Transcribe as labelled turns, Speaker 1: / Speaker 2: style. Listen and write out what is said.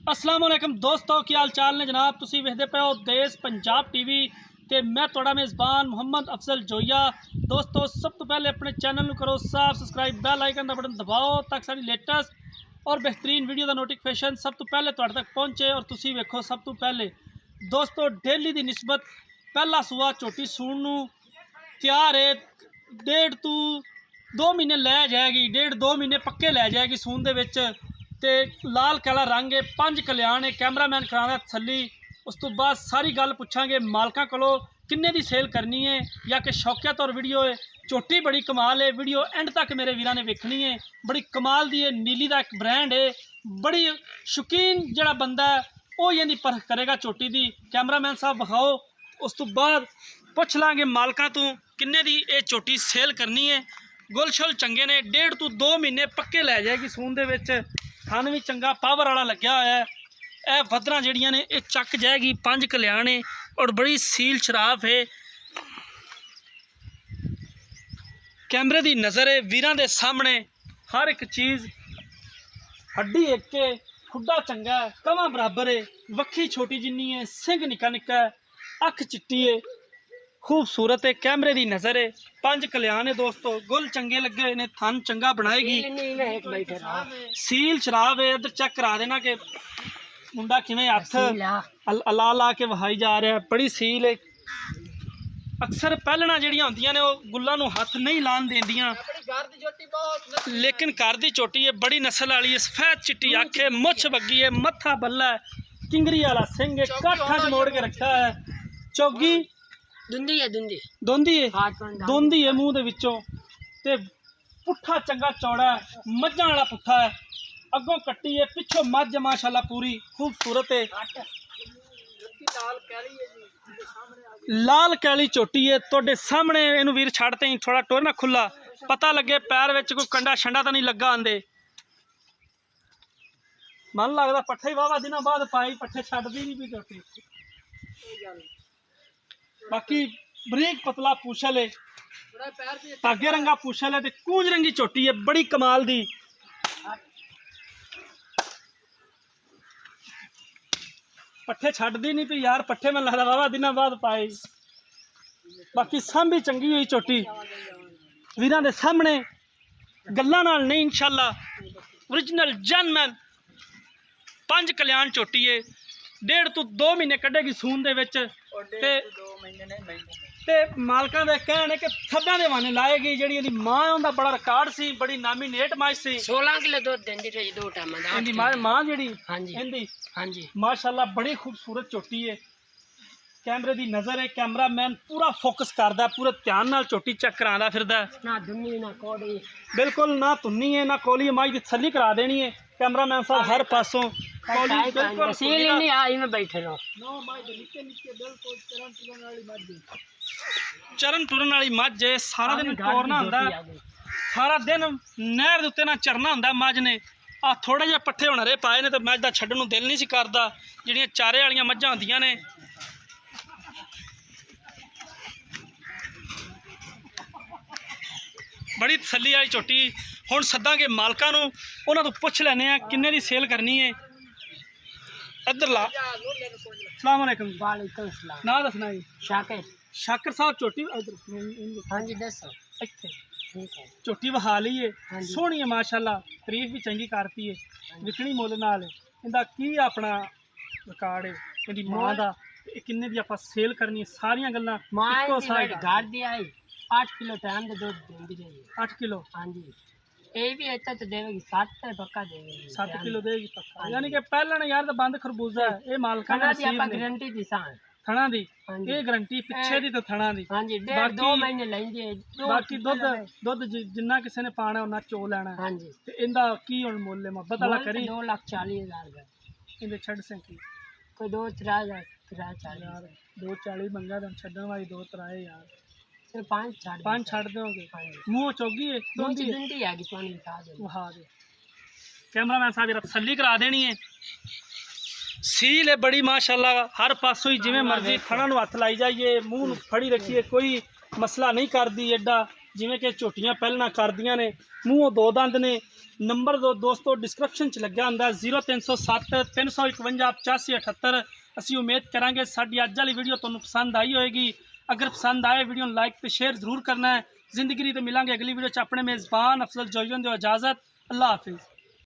Speaker 1: अस्सलाम वालेकुम दोस्तों, की हाल चाल ने जनाब। तुसी वेखदे पे हो देश पंजाब टीवी ते मैं तुहाडा मेज़बान मुहम्मद अफजल जोया। दोस्तों, सब तो पहले अपने चैनल करो सब्सक्राइब, बैल आइकन का बटन दबाओ ताकि सारी लेटेस्ट और बेहतरीन वीडियो का नोटिफिकेशन सब तो पहले तुहाडे तक पहुँचे और तुसी वेखो सब तो पहले। दोस्तों, डेली की निस्बत पहला सूआ झोटी सूण नूं तैयार है। 1.5 to 2 महीने लै जाएगी, 1.5-2 महीने पक्के लै जाएगी सूण दे विच। ते लाल काला रंग है, 5 कल्याण है। कैमरामैन कराना तसल्ली, उस तो बाद सारी गल पुछांगे मालकां कोलों किन्ने दी सेल करनी है या कि शौकिया तौर वीडियो है। झोटी बड़ी कमाल है, वीडियो एंड तक मेरे वीरां ने वेखनी है। बड़ी कमाल दी है, नीली का एक ब्रांड है। बड़ी शौकीन जिहड़ा बंदा है वो इहदी परख करेगा झोटी दी। कैमरामैन साहब विखाओ, उस तो बाद पुछ लांगे मालकां तो किन्ने दी ये झोटी सेल करनी है। गुल शुल चंगे ने, 1.5 to 2 महीने पक्के लै जाएगी सून दे विच। थन भी चंगा पावर वाला लग्या होया है। यह वधरां जिहड़ियां ने ये चक जाएगी, 5 कल्याण है और बड़ी सील शराफ है। कैमरे की नज़र है, वीरां दे सामने हर एक चीज़। हड्डी एक है, खुड्डा चंगा है, कवा बराबर है, वक्खी छोटी जिन्नी है, सिंह निक्का निक्का है, अख चिट्टी है, खूबसूरत है। कैमरे की नज़र है, 5 कल्याण है। दोस्तों, गुल चंगे लगे ने, थन चंगा बनाएगी, सील शराब है। इधर चेक करा देना कि मुंडा किवें हथ ला ला के वहाई जा रहा है। बड़ी सील है। अक्सर पहलना जिहड़ियां होंदियां ने वो गुल्लां नूं हथ नहीं लान देंदियां, लेकिन घर दी झोटी है, बड़ी नस्ल वाली है। सफेद चिट्टी अख है, मुछ बग्गी है, मत्था बल्ला है, किंगरी वाला सिंह है, काठा च मोड़ के रखा है। चौगी दोंदी है मूँह दे विचों ते पुट्ठा चंगा चौड़ा है, मझां वाला पुट्ठा है। अगों कट्टी है, पिछों मझ माशाल्लाह पूरी खूबसूरत है। लाल कैली झोटी है तुहाडे सामने। इनू वीर छड्डते ही थोड़ा टोरना खुला, पता लगे पैर विच कोई कंडा शंडा तो नहीं लगा आंदे। मन लगदा पट्ठे वाहवा दिनों बाद पाई, पट्ठे छड्डदी नहीं भी झोटी। बाकी बरीक पतला पूछल है, धागे रंगा पूछल है, कूंज रंगी झोटी है, बड़ी कमाल दी। पट्ठे छड्डदी नहीं पई यार, पट्ठे मैं लगदा वाहवा दिनों बाद पाए। बाकी सांभी चंगी हुई झोटी वीरां दे सामने, गल्लां नाल नहीं, इंशाअल्लाह ओरिजिनल जनमैन 5 कल्याण झोटी है। 1.5 to 2 महीने कढ़ेगी सून दे विच ते मालकां दे कहण कि थब्बां दे वाने लाएगी। जिहड़ी इहदी मां उहदा बड़ा रिकॉर्ड सी, बड़ी नामीनेट मां सी। 16 किलो दुध दिंदी रही 2 टाइम दा। इहदी मां जिहड़ी इहदी माशाअल्लाह बड़ी खूबसूरत झोटी है। कैमरे की नज़र है, कैमरामैन पूरा फोकस करदा, पूरे ध्यान नाल झोटी चेक करांदा फिरदा। ना धुन्नी ना कोड़ी, बिल्कुल ना धुन्नी है ना कोली। माई दी तसल्ली करा देनी है कैमरामैन साहब हर पासों। चरण टुरन वाली मझ है, सारा दिन टोरना हुंदा, सारा दिन नहर दे उत्ते ना चरना हुंदा मझ ने। आ थोड़े जिहे पट्ठे हुण हरे पाए ने तो मझ दा छड्डण नूं दिल नहीं सी करदा। जिहड़ियां चारे वालियां मझां हुंदियां ने, बड़ी तसल्ली वाली झोटी। हुण सद्दांगे मालकां नूं, उन्हां तों पुछ लैने आ किन्ने दी सेल करनी है। इधर ला। अस्सलाम वालेकुम। वालेकुम सलाम। ना दसना जी। शाकिर। शाकिर साहब झोटी इधर। हाँ जी दसो। इत्थे ठीक है। झोटी वहा ली है, सोहनी है माशाल्लाह, तारीफ भी चंगी करती है, विकनी मुल नाल। इहदा की अपना रिकॉर्ड है इहदी मां दा, किन्ने दी आपां सेल करनी है, सारियां गल्लां इक्को साइड। घर दी आई 8 किलो टाइम दे दूध देंदी रही। 8 किलो। हाँ जी। ये भी इतना तो देगी 7 पक्का देगी, 7 किलो देगी पक्का। यानी कि पहला यार तो बंद खरबूजा है। ये मालकां दी आपां गारंटी दी सान थणा दी, ये गारंटी पिछे दी तो थणा दी। हां जी, 1.5-2 महीने लेंगे। बाकी दुध जिन्ना किसी ने पाना उन्ना चो लेना। हां जी। ते इंदा की हुण मुੱਲ है मोहब्बत वाला करी 2,40,000 का। इंदे छड़ से की कोई 2-3,000 3,40,000 2,40 मंगा दे छड्डण वाली 2-3 यार। 5 छड़ दोगे। मुँह चौगी है, कैमरामैन साहब तसल्ली करा देनी है। सील है बड़ी माशाल्लाह, हर पासों ही जिवें मर्जी थणा नूं हथ लाई जाइए, मूँह फड़ी रखिए, कोई मसला नहीं करती एडा जिवें कि झोटियां पहलना करदियां ने। मूँहों 2 दंद ने, ਨੰਬਰ ਦੋਸਤੋ ਡਿਸਕ੍ਰਿਪਸ਼ਨ 'ਚ ਲੱਗਿਆ ਹੁੰਦਾ 0307 351 8578। ਅਸੀਂ ਉਮੀਦ ਕਰਾਂਗੇ ਸਾਡੀ ਅੱਜ ਵਾਲੀ ਵੀਡੀਓ ਤੁਹਾਨੂੰ ਪਸੰਦ ਆਈ ਹੋਏਗੀ। अगर पसंद आए वीडियो लाइक तो शेयर जरूर करना है। जिंदगी तो मिलेंगे अगली वीडियो च अपने मेज़बान अफजल जोइया दो इजाज़त। अल्लाह हाफिज़।